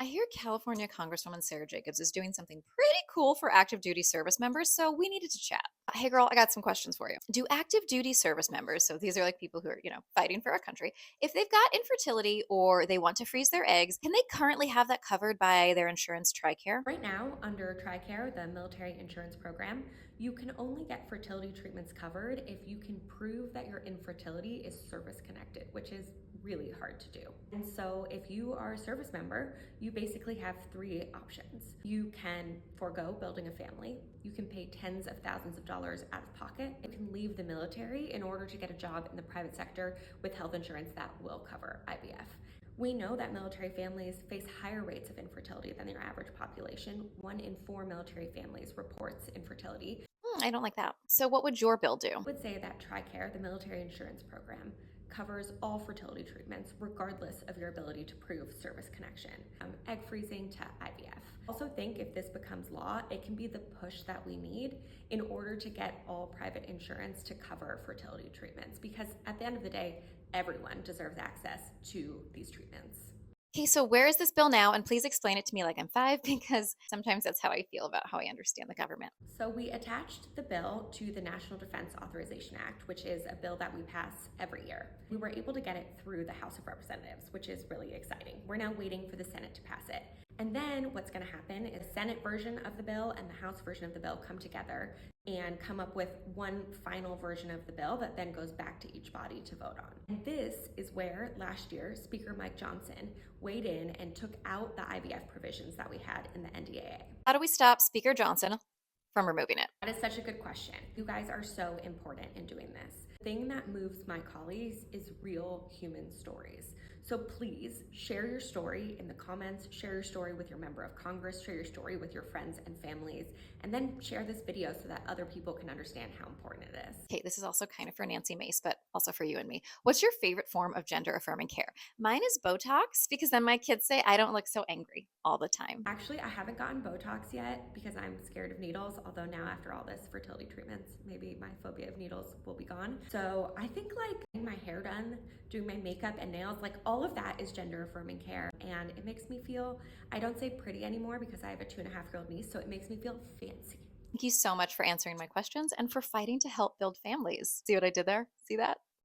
I hear California Congresswoman Sarah Jacobs is doing something pretty cool for active duty service members, so we needed to chat. Hey girl, I got some questions for you. Do active duty service members, so these are like people who are, fighting for our country, if they've got infertility or they want to freeze their eggs, can they currently have that covered by their insurance TRICARE? Right now, under TRICARE, the military insurance program, you can only get fertility treatments covered if you can prove that your infertility is service connected, which is really hard to do. And so, if you are a service member, you basically have three options. You can forego building a family, you can pay tens of thousands of dollars out of pocket, you can leave the military in order to get a job in the private sector with health insurance that will cover IVF. We know that military families face higher rates of infertility than their average population. 1 in 4 military families reports infertility. I don't like that. So, what would your bill I do? would say that TRICARE, the military insurance program, covers all fertility treatments regardless of your ability to prove service connection, egg freezing to IVF. Also think if this becomes law, it can be the push that we need in order to get all private insurance to cover fertility treatments, because at the end of the day, everyone deserves access to these treatments. Okay, so where is this bill now? And please explain it to me like I'm five, because sometimes that's how I feel about how I understand the government. So we attached the bill to the National Defense Authorization Act, which is a bill that we pass every year. We were able to get it through the House of Representatives, which is really exciting. We're now waiting for the Senate to pass it. And then what's going to happen is the Senate version of the bill and the House version of the bill come together and come up with one final version of the bill that then goes back to each body to vote on. And this is where last year Speaker Mike Johnson weighed in and took out the IVF provisions that we had in the NDAA. How do we stop Speaker Johnson from removing it? That is such a good question. You guys are so important in doing this. The thing that moves my colleagues is real human stories. So please share your story in the comments, share your story with your member of Congress, share your story with your friends and families, and then share this video so that other people can understand how important it is. Okay, this is also kind of for Nancy Mace, but also for you and me. What's your favorite form of gender affirming care? Mine is Botox because then my kids say I don't look so angry all the time. Actually, I haven't gotten Botox yet because I'm scared of needles, although now after all this fertility treatments, maybe my phobia of needles will be gone. So I think like getting my hair done, doing my makeup and nails, like all of that is gender affirming care. And it makes me feel, I don't say pretty anymore because I have a 2.5-year-old niece, so it makes me feel fancy. Thank you so much for answering my questions and for fighting to help build families. See what I did there? See that?